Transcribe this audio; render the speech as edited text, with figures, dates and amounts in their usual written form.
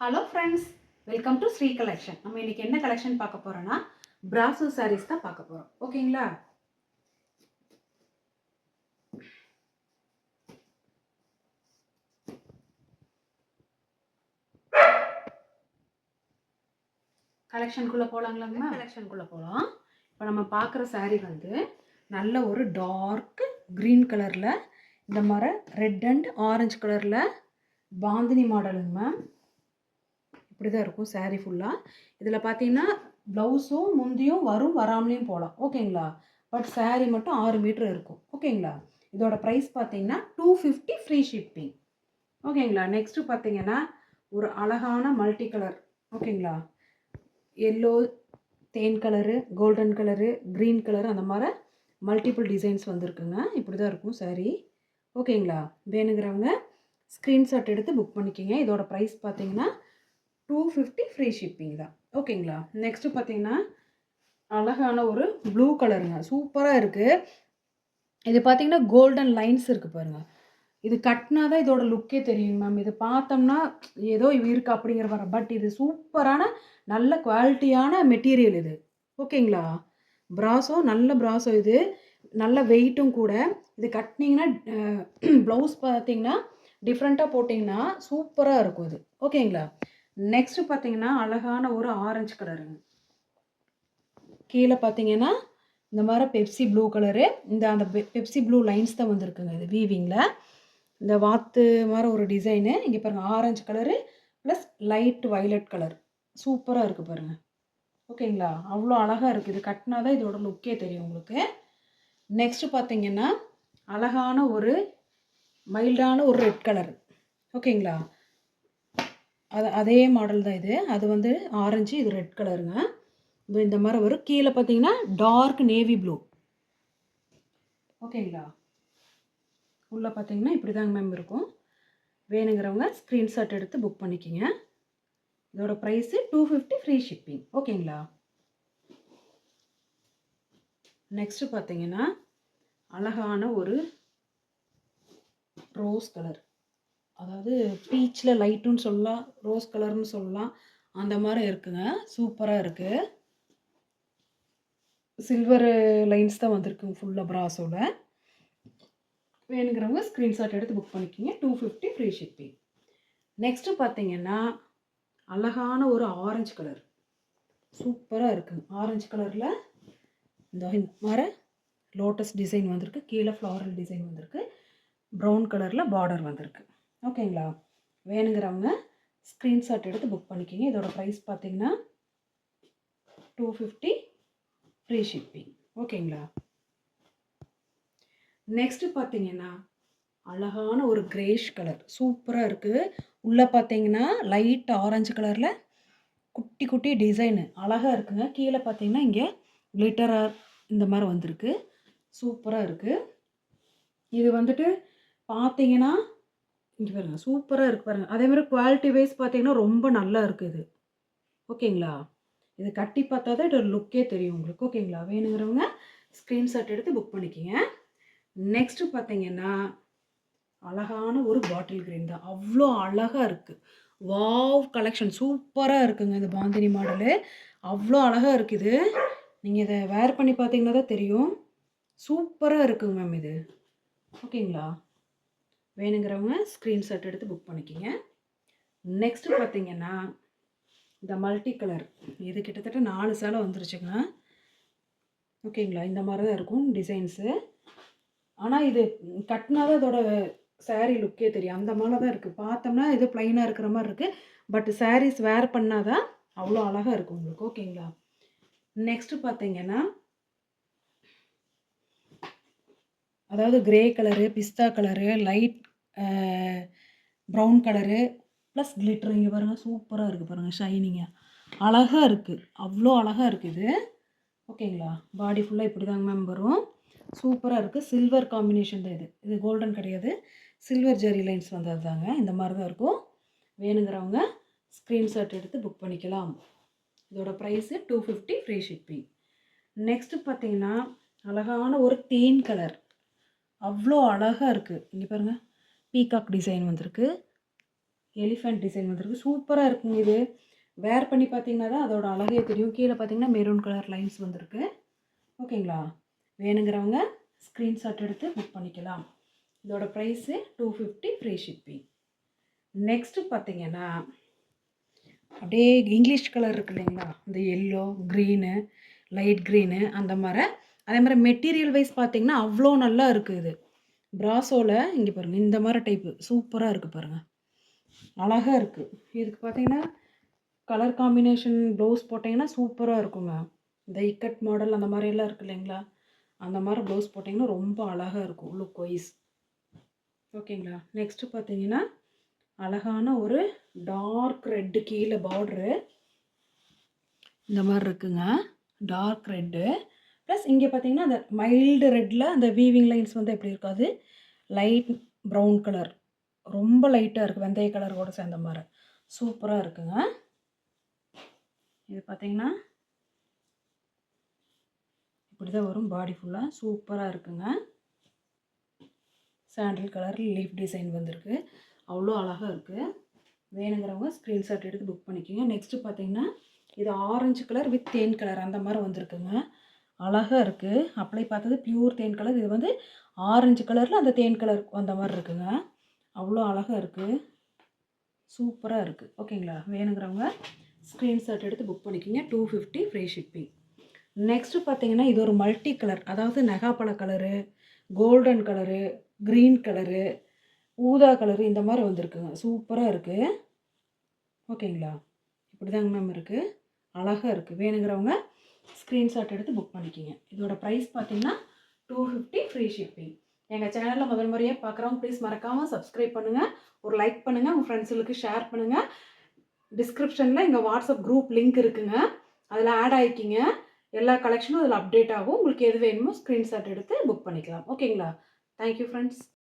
Hello friends, welcome to Sri collection. நம்ம இன்னைக்கு என்ன கலெக்ஷன் பார்க்க போறோம்னா பிராசோ சாரீஸ் தான் பார்க்க போறோம். ஓகேங்களா? கலெக்ஷனுக்குள்ள போலாங்களாங்கம்மா? கலெக்ஷனுக்குள்ள போகலாம். இப்போ நம்ம பார்க்குற சாரீ வந்து நல்ல ஒரு டார்க் க்ரீன் கலரில் இந்த மாதிரி ரெட் அண்ட் ஆரஞ்சு கலரில் பாந்தினி மாடலுங்க மேம். இப்படி தான் இருக்கும் சாரீ ஃபுல்லாக. இதில் பார்த்தீங்கன்னா ப்ளவுஸும் முந்தியும் வரும், வராமலையும் போகலாம். ஓகேங்களா? பட் சாரீ மட்டும் 6 மீட்டர் இருக்கும். ஓகேங்களா? இதோட ப்ரைஸ் பார்த்தீங்கன்னா 250 ஃப்ரீ ஷிப்பிங். ஓகேங்களா? நெக்ஸ்ட்டு பார்த்தீங்கன்னா ஒரு அழகான மல்டி கலர். ஓகேங்களா? எல்லோ, தேன் colour, golden colour, green colour, அந்த மாதிரி மல்டிபிள் டிசைன்ஸ் வந்திருக்குங்க. இப்படி தான் இருக்கும் சாரீ. ஓகேங்களா? வேணுங்கிறவங்க ஸ்க்ரீன்ஷாட் எடுத்து புக் பண்ணிக்கிங்க. இதோட ப்ரைஸ் பார்த்தீங்கன்னா 250 ஃப்ரீ ஷிப்பிங் தான். ஓகேங்களா? நெக்ஸ்ட்டு பார்த்தீங்கன்னா அழகான ஒரு ப்ளூ கலருங்க. சூப்பராக இருக்குது. இது பார்த்தீங்கன்னா கோல்டன் லைன்ஸ் இருக்குது பாருங்கள். இது கட்டினா தான் இதோட லுக்கே தெரியும் மேம். இது பார்த்தோம்னா ஏதோ இருக்குது அப்படிங்கிற வர, பட் இது சூப்பரான நல்ல குவாலிட்டியான மெட்டீரியல் இது. ஓகேங்களா? ப்ராஸோ நல்ல ப்ராஸோ, இது நல்ல வெயிட்டும் கூட. இது கட்டினீங்கன்னா ப்ளவுஸ் பார்த்தீங்கன்னா டிஃப்ரெண்ட்டாக போட்டிங்கன்னா சூப்பராக இருக்கும் இது. ஓகேங்களா? நெக்ஸ்ட்டு பார்த்தீங்கன்னா அழகான ஒரு ஆரஞ்சு கலருங்க. கீழே பார்த்தீங்கன்னா இந்த மாதிரி பெப்சி ப்ளூ கலரு, அந்த பெப்சி ப்ளூ லைன்ஸ் தான் வந்திருக்குங்க இது வீவிங்கில். இந்த வாத்து மாதிரி ஒரு டிசைனு. இங்கே பாருங்கள், orange colour plus light violet colour. சூப்பராக இருக்குது பாருங்கள். ஓகேங்களா? அவ்வளோ அழகாக இருக்குது. இது கட்டினா தான் இதோட லுக்கே தெரியும் உங்களுக்கு. நெக்ஸ்ட்டு பார்த்தீங்கன்னா அழகான ஒரு மைல்டான ஒரு ரெட் கலர். ஓகேங்களா? அதே மாடல் தான் இது. அது வந்து ஆரஞ்சு, இது ரெட் கலருங்க. இந்த மாதிரி வரும். கீழே பார்த்தீங்கன்னா டார்க் நேவி ப்ளூ. ஓகேங்களா? உள்ளே பார்த்தீங்கன்னா இப்படி தாங்க மேம் இருக்கும். வேணுங்கிறவங்க ஸ்க்ரீன்ஷாட் எடுத்து புக் பண்ணிக்கிங்க. இதோட ப்ரைஸு 250 ஃப்ரீ ஷிப்பிங். ஓகேங்களா? நெக்ஸ்ட்டு பார்த்தீங்கன்னா அழகான ஒரு ரோஸ் கலர். அதாவது பீச்சில் லைட்டுன்னு சொல்லலாம், ரோஸ் கலர்னு சொல்லலாம். அந்த மாதிரி இருக்குங்க. சூப்பராக இருக்குது. சில்வர் லைன்ஸ் தான் வந்திருக்கு ஃபுல்லாக ப்ராஸோவில். வேணுங்கிறவங்க ஸ்க்ரீன்ஷாட் எடுத்து புக் பண்ணிக்கிங்க. 250 ஃப்ரீ ஷிப்பிங். நெக்ஸ்ட்டு பார்த்தீங்கன்னா அழகான ஒரு ஆரஞ்சு கலர். சூப்பராக இருக்குங்க. ஆரஞ்சு கலரில் இந்த மாதிரி லோட்டஸ் டிசைன் வந்திருக்கு. கீழே ஃப்ளாரல் டிசைன் வந்திருக்கு. ப்ரௌன் கலரில் பார்டர் வந்திருக்கு. ஓகேங்களா? வேணுங்கிறவங்க ஸ்க்ரீன்ஷாட் எடுத்து புக் பண்ணிக்கிங்க. இதோட ப்ரைஸ் பார்த்தீங்கன்னா 250 ஃப்ரீ ஷிப்பிங். ஓகேங்களா? நெக்ஸ்ட்டு பார்த்தீங்கன்னா அழகான ஒரு கிரேஷ் கலர். சூப்பராக இருக்குது. உள்ளே பார்த்தீங்கன்னா லைட் ஆரஞ்சு கலரில் குட்டி குட்டி டிசைனு அழகாக இருக்குங்க. கீழே பார்த்தீங்கன்னா இங்கே கிளிட்டராக இந்த மாதிரி வந்திருக்கு. சூப்பராக இருக்குது. இது வந்துட்டு பார்த்தீங்கன்னா இங்கே பாருங்கள், சூப்பராக இருக்குது பாருங்கள். அதேமாதிரி குவாலிட்டி வைஸ் பார்த்தீங்கன்னா ரொம்ப நல்லா இருக்குது இது. ஓகேங்களா? இது கட்டி பார்த்தா தான் இதோட லுக்கே தெரியும் உங்களுக்கு. ஓகேங்களா? வேணுங்கிறவங்க ஸ்க்ரீன்ஷாட் எடுத்து புக் பண்ணிக்கிங்க. நெக்ஸ்ட்டு பார்த்தீங்கன்னா அழகான ஒரு பாட்டில் கிரீன் தான். அவ்வளோ அழகாக இருக்குது. வாவ் கலெக்ஷன் சூப்பராக இருக்குங்க. இந்த பாந்தினி மாடலு அவ்வளோ அழகாக இருக்குது. நீங்கள் இதை வேர் பண்ணி பார்த்தீங்கன்னா தான் தெரியும். சூப்பராக இருக்குங்க மேம் இது. ஓகேங்களா? வேணுங்கிறவங்க ஸ்க்ரீன்ஷாட் எடுத்து புக் பண்ணிக்கிங்க. நெக்ஸ்ட்டு பார்த்தீங்கன்னா இந்த மல்டி கலர். இது கிட்டத்தட்ட 4 சேலை வந்துருச்சுங்க. ஓகேங்களா? இந்த மாதிரி தான் இருக்கும் டிசைன்ஸு. ஆனால் இது கட்டினா தான் இதோட சாரீ லுக்கே தெரியும். அந்த மாதிரி தான் இருக்குது. பார்த்தோம்னா இது ப்ளைனாக இருக்கிற மாதிரி இருக்குது. பட் சாரீஸ் வேர் பண்ணால் தான் அவ்வளோ அழகாக இருக்கும் உங்களுக்கு. ஓகேங்களா? நெக்ஸ்ட்டு பார்த்தீங்கன்னா அதாவது கிரே கலரு, பிஸ்தா colour, light brown colour plus glitter. இங்கே பாருங்கள், சூப்பராக இருக்குது பாருங்கள், ஷைனிங்காக அழகாக இருக்குது. அவ்வளோ அழகாக இருக்குது. ஓகேங்களா? பாடி ஃபுல்லாக இப்படி தாங்க மேம் வரும். சூப்பராக இருக்குது. சில்வர் காம்பினேஷன் தான் இது. இது கோல்டன் கிடையாது, சில்வர் ஜெரி லைன்ஸ் வந்தது தாங்க. இந்த மாதிரி தான் இருக்கும். வேணுங்கிறவங்க ஸ்க்ரீன்ஷாட் எடுத்து புக் பண்ணிக்கலாம். இதோட ப்ரைஸு 250 ஃப்ரீ ஷிப்பிங். நெக்ஸ்ட்டு பார்த்தீங்கன்னா அழகான ஒரு தேன் கலர். அவ்வளோ அழகாக இருக்குது. இங்கே பாருங்கள், பீகாக் டிசைன் வந்திருக்கு. எலிஃபண்ட் டிசைன் வந்திருக்கு. சூப்பராக இருக்குங்க இது. வேர் பண்ணி பார்த்தீங்கன்னா தான் அதோட அழகே தெரியும். கீழே பார்த்தீங்கன்னா மெரூன் கலர் லைன்ஸ் வந்திருக்கு. ஓகேங்களா? வேணுங்கிறவங்க ஸ்க்ரீன்ஷாட் எடுத்து புக் பண்ணிக்கலாம். இதோட ப்ரைஸு 250 ஃப்ரீ ஷிப்பிங். நெக்ஸ்ட்டு பார்த்தீங்கன்னா அப்படியே இங்கிலீஷ் கலர் இருக்கு இல்லைங்களா, இந்த எல்லோ, க்ரீனு, லைட் க்ரீனு அந்த மாதிரி. அதே மாதிரி மெட்டீரியல் வைஸ் பார்த்தீங்கன்னா அவ்வளோ நல்லா இருக்குது இது. ப்ராஸோவில் இங்கே பாருங்கள், இந்த மாதிரி டைப்பு சூப்பராக இருக்குது பாருங்கள், அழகாக இருக்குது. இதுக்கு பார்த்தீங்கன்னா கலர் காம்பினேஷன் ப்ளவுஸ் போட்டிங்கன்னா சூப்பராக இருக்குங்க. இந்த இக்கட் மாடல் அந்த மாதிரியெல்லாம் இருக்குது இல்லைங்களா, அந்த மாதிரி ப்ளவுஸ் போட்டிங்கன்னா ரொம்ப அழகாக இருக்கும் லுக் வைஸ். ஓகேங்களா? நெக்ஸ்ட்டு பார்த்தீங்கன்னா அழகான ஒரு டார்க் ரெட்டு கீழே பார்ட்ரு இந்த மாதிரி இருக்குங்க. டார்க் ரெட்டு ப்ளஸ் இங்கே பார்த்தீங்கன்னா அந்த மைல்டு ரெட்டில் அந்த வீவிங் லைன்ஸ் வந்து எப்படி இருக்காது, லைட் ப்ரௌன் கலர், ரொம்ப லைட்டாக இருக்குது, வெந்தய கலர் கூட சேர்ந்த மாதிரி சூப்பராக இருக்குங்க. இது பார்த்தீங்கன்னா இப்படி தான் வரும், பாடி ஃபுல்லாக சூப்பராக இருக்குங்க. சாண்டில் கலரில் லீஃப் டிசைன் வந்திருக்கு, அவ்வளோ அழகாக இருக்குது. வேணுங்கிறவங்க ஸ்க்ரீன்ஷாட் எடுத்து புக் பண்ணிக்கோங்க. நெக்ஸ்ட்டு பார்த்தீங்கன்னா இது orange colour with than colour அந்த மாதிரி வந்திருக்குங்க, அழகாக இருக்குது. அப்ளை பார்த்தது பியூர் தேன் கலர், இது வந்து ஆரஞ்சு கலரில் அந்த தேன் கலர் அந்த மாதிரி இருக்குங்க, அவ்வளோ அழகாக இருக்குது, சூப்பராக இருக்குது. ஓகேங்களா? வேணுங்கிறவங்க ஸ்க்ரீன்ஷாட் எடுத்து புக் பண்ணிக்கோங்க. 250 ஃப்ரீ ஷிப்பிங். நெக்ஸ்ட்டு பார்த்தீங்கன்னா இது ஒரு மல்டி கலர், அதாவது நகாப்பழ colour, golden colour, green colour, ஊதா கலரு இந்த மாதிரி வந்திருக்குங்க, சூப்பராக இருக்குது. ஓகேங்களா? இப்படி தாங்க மேம் இருக்குது, அழகாக இருக்குது. வேணுங்கிறவங்க ஸ்க்ரீன்ஷாட் எடுத்து புக் பண்ணிக்கிங்க. இதோட ப்ரைஸ் பார்த்தீங்கன்னா 250 ஃப்ரீ ஷிப்பிங். எங்கள் சேனலில் முதல் முறையாக பார்க்குறவங்க ப்ளீஸ் மறக்காமல் சப்ஸ்கிரைப் பண்ணுங்கள், ஒரு லைக் பண்ணுங்கள், உங்கள் ஃப்ரெண்ட்ஸுகளுக்கு ஷேர் பண்ணுங்கள். டிஸ்கிரிப்ஷனில் எங்கள் வாட்ஸ்அப் குரூப் லிங்க் இருக்குங்க, அதில் ஆட் ஆகிக்கிங்க. எல்லா கலெக்ஷனும் அதில் அப்டேட் ஆகும். உங்களுக்கு எது வேணுமோ ஸ்க்ரீன்ஷாட் எடுத்து புக் பண்ணிக்கலாம். ஓகேங்களா? Thank you friends.